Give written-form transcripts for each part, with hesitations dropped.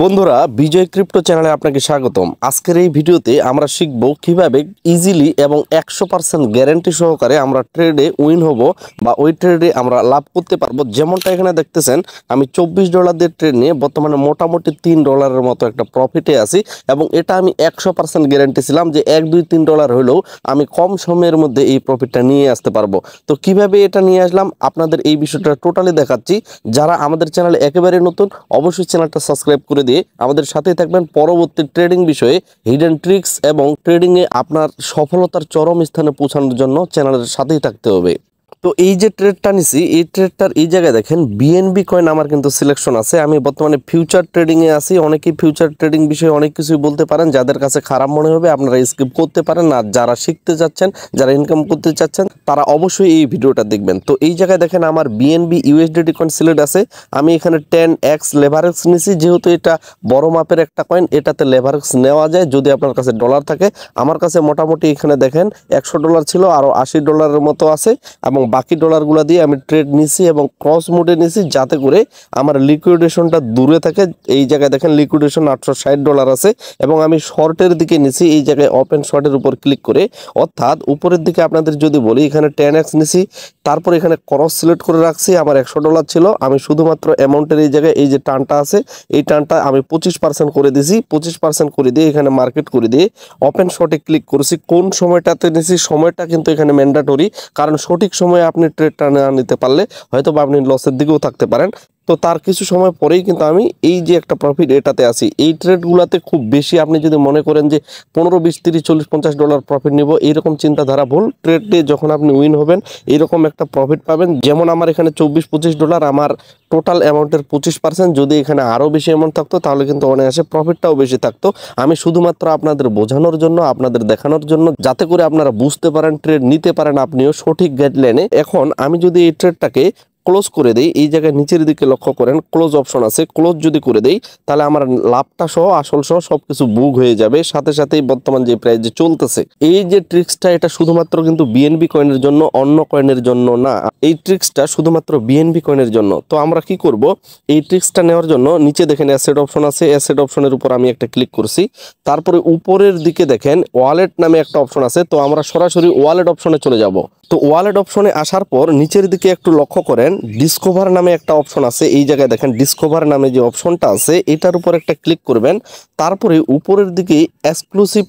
বন্ধুরা বিজয় ক্রিপ্টো চ্যানেলে আপনাকে স্বাগতম। আজকের এই ভিডিওতে আমরা শিখব কিভাবে ইজিলি এবং 100% গ্যারান্টি সহকারে আমরা ট্রেডে উইন হব বা ওই ট্রেডে আমরা লাভ করতে পারবো। যেমনটা এখানে দেখতেছেন আমি $24 দিয়ে ট্রেড নিয়ে বর্তমানে মোটামুটি $3 মতো একটা প্রফিটে আছি এবং এটা আমি 100% গ্যারান্টি ছিলাম যে $1-2-3 হলেও আমি কম সময়ের মধ্যে এই প্রফিটটা নিয়ে আসতে পারবো। তো কিভাবে এটা নিয়ে আসলাম আপনাদের এই বিষয়টা টোটালি দেখাচ্ছি। যারা আমাদের চ্যানেলে একেবারে নতুন অবশ্যই চ্যানেলটা সাবস্ক্রাইব করে দিয়ে আমাদের সাথেই থাকবেন। পরবর্তী ট্রেডিং বিষয়ে হিডেন ট্রিক্স এবং ট্রেডিংয়ে আপনার সফলতার চরম স্থানে পৌঁছানোর জন্য চ্যানেলের সাথেই থাকতে হবে। তো এই যে ট্রেডটা নিছি এই ট্রেডটার এই জায়গায় দেখেন বিএনবি কয়েন আমার কিন্তু সিলেকশন আছে। আমি বর্তমানে ফিউচার ট্রেডিংয়ে আছি। অনেকেই ফিউচার ট্রেডিং বিষয়ে অনেক কিছুই বলতে পারেন, যাদের কাছে খারাপ মনে হবে আপনারা স্কিপ করতে পারেন। আর যারা শিখতে চাচ্ছেন, যারা ইনকাম করতে চাচ্ছেন তারা অবশ্যই এই ভিডিওটা দেখবেন। তো এই জায়গায় দেখেন আমার বিএনবি ইউএসডিটি কয়েন সিলেক্ট আছে। আমি এখানে 10x লেভারেক্স নিছি, যেহেতু এটা বড় মাপের একটা কয়েন, এটাতে লেভারেক্স নেওয়া যায় যদি আপনার কাছে ডলার থাকে। আমার কাছে মোটামুটি এখানে দেখেন $100 ছিল, আরও $80 মতো আছে এবং বাকি ডলারগুলো দিয়ে আমি ট্রেড নিছি এবং ক্রস মোডে নিছি যাতে করে আমার লিকুইডেশনটা দূরে থাকে। এই জায়গায় দেখেন লিকুইডেশন $860 আছে এবং আমি শর্টের দিকে নিছি। এই জায়গায় ওপেন শর্টের উপর ক্লিক করে, অর্থাৎ উপরের দিকে আপনাদের যদি বলি এখানে 10x নিছি, তারপর এখানে ক্রস সিলেক্ট করে রাখছি। আমার $100 ছিল, আমি শুধুমাত্র অ্যামাউন্টের এই জায়গায় এই যে টানটা আছে এই টানটা আমি 25% করে দিছি। 25% করে দিয়ে এখানে মার্কেট করে দিয়ে ওপেন শর্টে ক্লিক করেছি। কোন সময়টাতে নিছি সময়টা কিন্তু এখানে ম্যান্ডেটরি, কারণ সঠিক সময় আপনি ট্রেডটা না নিতে পারলে হয়তো বা আপনি লসের দিকেও থাকতে পারেন। তো তার কিছু সময় পরেই কিন্তু আমি এই যে একটা প্রফিট এটাতে আসি। এই ট্রেডগুলোতে খুব বেশি আপনি যদি মনে করেন যে 15, 20, 30, 40, $50 প্রফিট নিব, এইরকম চিন্তাধারা ভুল। ট্রেডে যখন আপনি উইন হবেন এইরকম একটা প্রফিট পাবেন। যেমন আমার এখানে $24-25, আমার টোটাল অ্যামাউন্টের 25%। যদি এখানে আরও বেশি অ্যামাউন্ট থাকতো তাহলে কিন্তু অনায়াসে প্রফিটটাও বেশি থাকতো। আমি শুধুমাত্র আপনাদের বোঝানোর জন্য, আপনাদের দেখানোর জন্য, যাতে করে আপনারা বুঝতে পারেন, ট্রেড নিতে পারেন আপনিও সঠিক গাইডলাইনে। এখন আমি যদি এই ট্রেডটাকে ক্লোজ করে দেই, এই জায়গায় নিচের দিকে লক্ষ্য করেন ক্লোজ অপশন আছে। ক্লোজ যদি করে দেই তাহলে আমার লাভটা সহ আসল সহ সবকিছু বুক হয়ে যাবে সাথে সাথেই বর্তমান যে প্রাইস যে চলতেছে। এই যে ট্রিক্সটা এটা শুধুমাত্র কিন্তু বিএনবি কয়েনের জন্য, অন্য কয়েনের জন্য না। এই ট্রিক্সটা শুধুমাত্র বিএনবি কয়েনের জন্য। তো আমরা কি করব, এই ট্রিক্সটা নেওয়ার জন্য নিচে দেখেন অ্যাসেট অপশন আছে। অ্যাসেট অপশনের উপর আমি একটা ক্লিক করছি, তারপরে উপরের দিকে দেখেন ওয়ালেট নামে একটা অপশন আছে। তো আমরা সরাসরি ওয়ালেট অপশনে চলে যাব। তো ওয়ালেট অপশনে আসার পর নিচের দিকে একটু লক্ষ্য করেন ডিসকভার নামে একটা অপশন আছে। এই জায়গায় দেখেন ডিসকভার নামে যে অপশনটা আছে এটার উপর একটা ক্লিক করবেন। তারপরে উপরের দিকে এক্সক্লুসিভ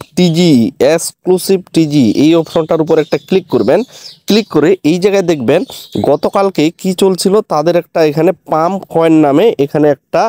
টিজি এই অপশনটার উপর একটা ক্লিক করবেন। ক্লিক করে এই জায়গায় দেখবেন গতকালকে কি চলছিল, তাদের একটা এখানে পাম্প কয়েন নামে এখানে একটা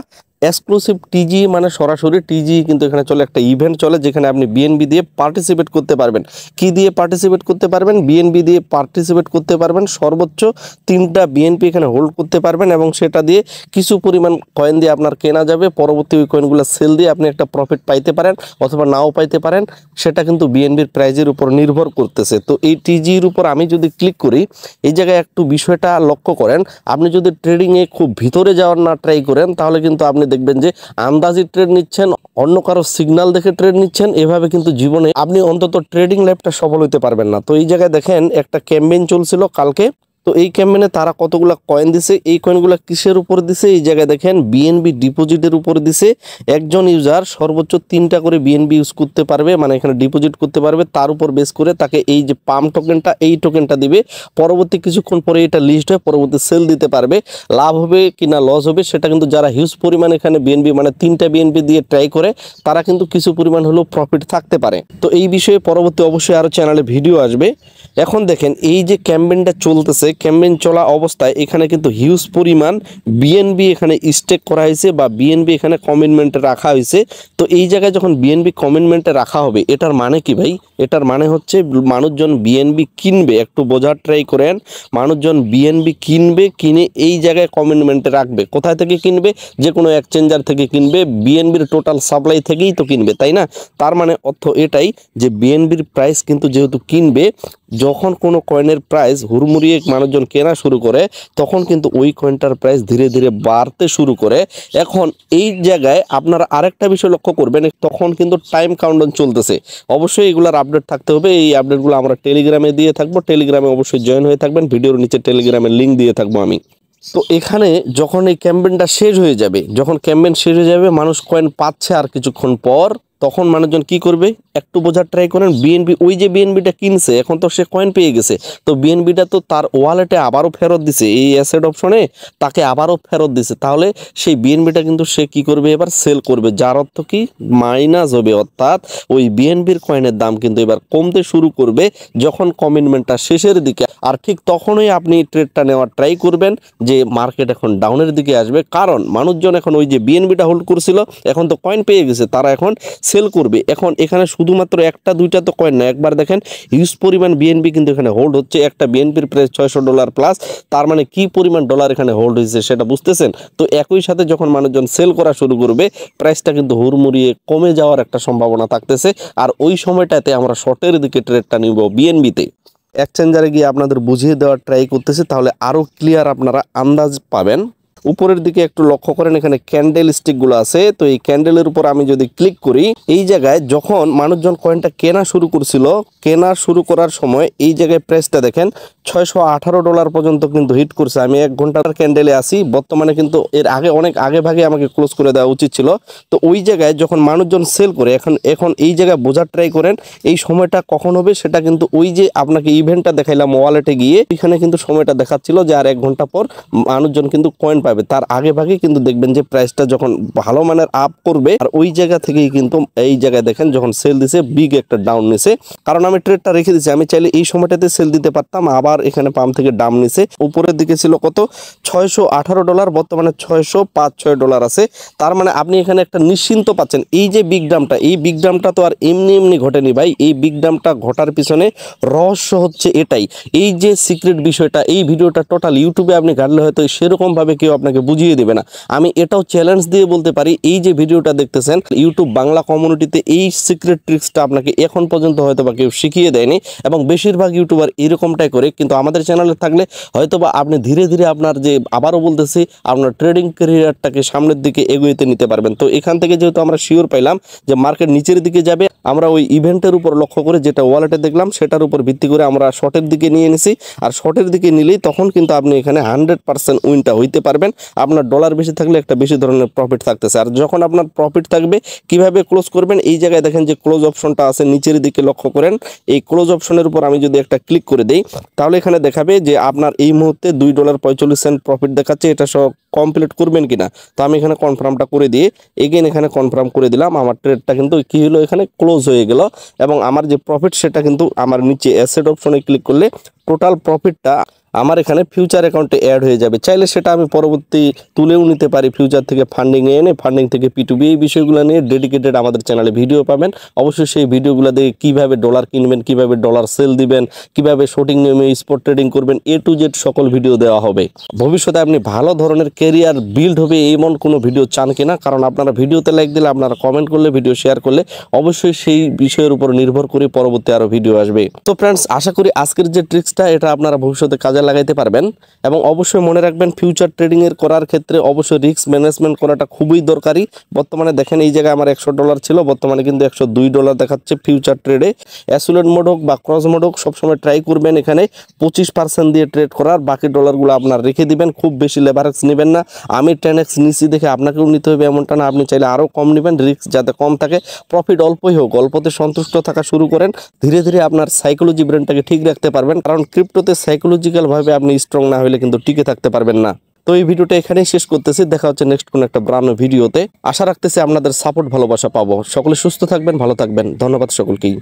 এক্সক্লুসিভ টিজি, মানে সরাসরি টিজি কিন্তু এখানে চলে, একটা ইভেন্ট চলে যেখানে আপনি বিএনবি দিয়ে পার্টিসিপেট করতে পারবেন। কি দিয়ে পার্টিসিপেট করতে পারবেন? বিএনবি দিয়ে পার্টিসিপেট করতে পারবেন। সর্বোচ্চ 3টা বিএনপি এখানে হোল্ড করতে পারবেন এবং সেটা দিয়ে কিছু পরিমাণ কয়েন দিয়ে আপনার কেনা যাবে। পরবর্তী ওই কয়েনগুলো সেল দিয়ে আপনি একটা প্রফিট পাইতে পারেন অথবা নাও পাইতে পারেন, সেটা কিন্তু বিএনবির প্রাইজের উপর নির্ভর করতেছে। তো এই টিজির উপর আমি যদি ক্লিক করি, এই জায়গায় একটু বিষয়টা লক্ষ্য করেন। আপনি যদি ট্রেডিংয়ে খুব ভিতরে যাওয়ার না ট্রাই করেন তাহলে কিন্তু আপনি দেখবেন যে আন্দাজি ট্রেড নিচ্ছেন, অন্য কারো সিগন্যাল দেখে ট্রেড নিচ্ছেন। এভাবে কিন্তু জীবনে আপনি অন্তত ট্রেডিং লাইফটা সফল হতে পারবেন না। তো এই জায়গায় দেখেন একটা ক্যাম্পেইন চলছিল কালকে। তো এই ক্যাম্পেইনে তারা কতগুলো কয়েন দিছে, এই কয়েনগুলো কিসের উপর দিছে? এই জায়গায় দেখেন বিএনবি ডিপোজিটের উপর দিছে। একজন ইউজার সর্বোচ্চ 3টা করে বিএনবি ইউজ করতে পারবে, মানে এখানে ডিপোজিট করতে পারবে। তার উপর বেস করে তাকে এই যে পাম্প টোকেনটা, এই টোকেনটা দিবে। পরবর্তী কিছুক্ষণ পরে এটা লিস্ট হয়ে পরবর্তী সেল দিতে পারবে। লাভ হবে কিনা লস হবে সেটা কিন্তু যারা হিউজ পরিমাণ এখানে বিএনবি মানে 3টা বিএনবি দিয়ে ট্রাই করে তারা কিন্তু কিছু পরিমাণ হলেও প্রফিট থাকতে পারে। তো এই বিষয়ে পরবর্তী অবশ্যই আরও চ্যানেলে ভিডিও আসবে। এখন দেখেন এই যে ক্যাম্পেইনটা চলতেছে, ক্যাম্পেইন চলা অবস্থায় এখানে কিন্তু হিউজ পরিমাণ বিএনবি এখানে স্টেক করা হয়েছে বা বিএনবি এখানে কমিটমেন্টে রাখা হয়েছে। তো এই জায়গায় যখন বিএনবি কমিটমেন্টে রাখা হবে এটার মানে কি ভাই? এটার মানে হচ্ছে মানুষজন বিএনবি কিনবে। একটু বোঝার ট্রাই করেন। মানুষজন বিএনবি কিনবে, কিনে এই জায়গায় কমিটমেন্টে রাখবে। কোথায় থেকে কিনবে? যে কোনো এক্সচেঞ্জার থেকে কিনবে, বিএনবির টোটাল সাপ্লাই থেকেই তো কিনবে, তাই না? তার মানে অর্থ এটাই যে বিএনবির প্রাইস কিন্তু যেহেতু কিনবে, যখন কোনো কয়েনের প্রাইস হুড়মুড়িয়ে মানুষজন কেনা শুরু করে তখন কিন্তু ওই কয়েনটার প্রাইস ধীরে ধীরে বাড়তে শুরু করে। এখন এই জায়গায় আপনারা আরেকটা বিষয় লক্ষ্য করবেন, তখন কিন্তু টাইম কাউন্টডাউন চলতেছে। অবশ্যই এগুলোর আপডেট থাকতে হবে। এই আপডেটগুলো আমরা টেলিগ্রামে দিয়ে থাকবো, টেলিগ্রামে অবশ্যই জয়েন হয়ে থাকবেন। ভিডিওর নিচে টেলিগ্রামের লিঙ্ক দিয়ে থাকবো আমি। তো এখানে যখন এই ক্যাম্পেইনটা শেষ হয়ে যাবে, যখন ক্যাম্পেইন শেষ হয়ে যাবে, মানুষ কয়েন পাচ্ছে আর কিছুক্ষণ পর, তখন মানুষজন কি করবে একটু বোঝার ট্রাই করেন। বিএনপি ওই যে বিএনপিটা কিনছে, এখন তো সে কয়েন পেয়ে গেছে, তো বিএনপিটা তো তার ওয়ালেটে আবারও ফেরত দিছে, এই অ্যাসেট অপশনে তাকে আবারও ফেরত দিছে, তাহলে সেই বিএনপিটা কিন্তু সে কি করবে এবার সেল করবে, যার অর্থ কি মাইনাস হবে, অর্থাৎ ওই বিএনপির কয়েনের দাম কিন্তু এবার কমতে শুরু করবে যখন কমিটমেন্টটা শেষের দিকে। আর ঠিক তখনই আপনি ট্রেডটা নেওয়ার ট্রাই করবেন যে মার্কেট এখন ডাউনের দিকে আসবে, কারণ মানুষজন এখন ওই যে বিএনপিটা হোল্ড করছিল, এখন তো কয়েন পেয়ে গেছে, তারা এখন সেল করবে। এখন এখানে শুধুমাত্র একটা দুইটা তো কয়েন না, একবার দেখেন হিউজ পরিমাণ বিএনপি কিন্তু এখানে হোল্ড হচ্ছে। একটা বিএনপির প্রাইস $600 প্লাস, তার মানে কি পরিমাণ ডলার এখানে হোল্ড হয়েছে সেটা বুঝতেছেন। তো একই সাথে যখন মানুষজন সেল করা শুরু করবে, প্রাইসটা কিন্তু হুড়মুড়িয়ে কমে যাওয়ার একটা সম্ভাবনা থাকতেছে। আর ওই সময়টাতে আমরা শর্টের দিকে ট্রেডটা নিব বিএনবিতে। এক্সচেঞ্জারে গিয়ে আপনাদের বুঝিয়ে দেওয়ার ট্রাই করতেছি, তাহলে আরও ক্লিয়ার আপনারা আন্দাজ পাবেন। উপরের দিকে একটু লক্ষ্য করেন, এখানে ক্যান্ডেল স্টিকগুলো আছে, তো এই ক্যান্ডেলের উপর আমি যদি ক্লিক করি, এই জায়গায় যখন মানুষজন কয়েনটা কেনা শুরু করছিল, কেনা শুরু করার সময় এই জায়গায় প্রাইসটা দেখেন $618 পর্যন্ত কিন্তু হিট করছে। আমি 1 ঘন্টার ক্যান্ডেলে আসি, বর্তমানে কিন্তু এর আগে অনেক আগে ভাগে আমাকে ক্লোজ করে দেওয়া উচিত ছিল। তো ওই জায়গায় যখন মানুষজন সেল করে, এখন এই জায়গায় বোঝার ট্রাই করেন এই সময়টা কখন হবে, সেটা কিন্তু ওই যে আপনাকে ইভেন্টটা দেখাইলাম ওয়ালেটে গিয়ে, এখানে কিন্তু সময়টা দেখাচ্ছিল যে আর 1 ঘন্টা পর মানুষজন কিন্তু কয়েন পাবে। তার আগে ভাগে কিন্তু দেখবেন যে প্রাইসটা যখন ভালো মানের আপ করবে, আর ওই জায়গা থেকেই কিন্তু এই জায়গায় দেখেন যখন সেল দিছে বিগ একটা ডাউন নিছে, কারণ আমি ট্রেডটা রেখে দিচ্ছি। আমি চাইলে এই সময়টাতে সেল দিতে পারতাম, আবার এখানে পাম্প থেকে ডাউন নিছে। উপরের দিকে ছিল কত $618, বর্তমানে $605-6 আছে। তার মানে আপনি এখানে একটা নিশ্চিন্ত পাচ্ছেন। এই যে বিগ ডামটা, এই বিগ ডামটা তো আর এমনি এমনি ঘটেনি ভাই, এই বিগ ডামটা ঘটার পিছনে রহস্য হচ্ছে এটাই। এই যে সিক্রেট বিষয়টা, এই ভিডিওটা টোটাল ইউটিউবে আপনি ঘাটলে হয়তো সেরকম ভাবে কেউ আপনাকে বুঝিয়ে দেবে না। আমি এটাও চ্যালেঞ্জ দিয়ে বলতে পারি, এই যে ভিডিওটা দেখতেছেন, ইউটিউব বাংলা কমিউনিটিতে এই সিক্রেট ট্রিক্সটা আপনাকে এখন পর্যন্ত হয়তো বা কেউ শিখিয়ে দেয়নি, এবং বেশিরভাগ ইউটিউবার এরকমটাই করে। কিন্তু আমাদের চ্যানেলে থাকলে হয়তো বা আপনি ধীরে ধীরে আপনার যে, আবারও বলতেছি, আপনার ট্রেডিং ক্যারিয়ারটাকে সামনের দিকে এগোতে নিতে পারবেন। তো এখান থেকে যেহেতু আমরা শিওর পাইলাম যে মার্কেট নিচের দিকে যাবে, আমরা ওই ইভেন্টের উপর লক্ষ্য করে যেটা ওয়ালেটে দেখলাম সেটার উপর ভিত্তি করে আমরা শর্টের দিকে নিয়ে নিছি। আর শর্টের দিকে নিলেই তখন কিন্তু আপনি এখানে 100% উইনটা হইতে পারবেন। আপনার ডলার বেশি থাকলে একটা বেশি ধরনের প্রফিট থাকতেছে। আর যখন আপনার প্রফিট থাকবে, কিভাবে ক্লোজ করবেন, এই জায়গায় দেখেন যে ক্লোজ অপশনটা আছে, নিচের দিকে লক্ষ্য করেন। এই ক্লোজ অপশনের উপর আমি যদি একটা ক্লিক করে দেই, তাহলে এখানে দেখাবে যে আপনার এই মুহূর্তে $2.45 প্রফিট দেখাচ্ছে, এটা সব কমপ্লিট করবেন কিনা। তো আমি এখানে কনফার্মটা করে দিয়ে এগেন এখানে কনফার্ম করে দিলাম। আমার ট্রেডটা কিন্তু কি হলো, এখানে ক্লোজ হয়ে গেল, এবং আমার যে প্রফিট সেটা কিন্তু আমার নিচে অ্যাসেট অপশনে ক্লিক করলে টোটাল প্রফিটটা আমার এখানে ফিউচার অ্যাকাউন্টে অ্যাড হয়ে যাবে। চাইলে সেটা আমি পরবর্তী তুলেও নিতে পারি, ফিউচার থেকে ফান্ডিংয়ে এনে, ফান্ডিং থেকে P2B, এই বিষয়গুলো নিয়ে ডেডিকেটেড আমাদের চ্যানেলে ভিডিও পাবেন। অবশ্যই সেই ভিডিওগুলো দেখে কীভাবে ডলার কিনবেন, কীভাবে ডলার সেল দিবেন, কীভাবে শর্টিং নিয়মে স্পট ট্রেডিং করবেন, A to Z সকল ভিডিও দেওয়া হবে। ভবিষ্যতে আপনি ভালো ধরনের ক্যারিয়ার বিল্ড হবে এমন কোনো ভিডিও চান কিনা, কারণ আপনারা ভিডিওতে লাইক দিলে, আপনারা কমেন্ট করলে, ভিডিও শেয়ার করলে অবশ্যই সেই বিষয়ের উপর নির্ভর করে পরবর্তী আরও ভিডিও আসবে। তো ফ্রেন্ডস, আশা করি আজকের যে ট্রিক্সটা, এটা আপনারা ভবিষ্যতে কাজে লাগাইতে পারবেন। এবং অবশ্যই মনে রাখবেন, ফিউচার ট্রেডিং এর করার ক্ষেত্রে অবশ্যই রিস্ক ম্যানেজমেন্ট করাটা খুবই দরকারি। বর্তমানে দেখেন এই জায়গায় আমার $100 ছিল, বর্তমানে কিন্তু $102 দেখাচ্ছে ফিউচার ট্রেডে। অ্যাসুলেট মোড হোক বা ক্রস মোড হোক, সবসময় ট্রাই করবেন এখানে 25% দিয়ে ট্রেড করার, বাকি ডলারগুলো আপনার রেখে দিবেন। খুব বেশি লেভারেজ নেবেন না। আমি 10x নিচ্ছি দেখে আপনাকেও নিতে হবে এমনটা না, আপনি চাইলে আরও কম নেবেন, রিস্ক যাতে কম থাকে, প্রফিট অল্পই হোক, অল্পতে সন্তুষ্ট থাকা শুরু করেন। ধীরে ধীরে আপনার সাইকোলজি ব্রেনটাকে ঠিক রাখতে পারবেন, কারণ ক্রিপ্টোতে সাইকোলজিক্যালভাবে আপনি স্ট্রং না হলে কিন্তু টিকে থাকতে পারবেন না। তো এই ভিডিওটা এখানেই শেষ করতেছি, দেখা হচ্ছে নেক্সট কোন একটা ব্রান্ড ভিডিওতে। আশা রাখতেছি আপনাদের সাপোর্ট, ভালোবাসা পাবো। সকলে সুস্থ থাকবেন, ভালো থাকবেন। ধন্যবাদ সকলকেই।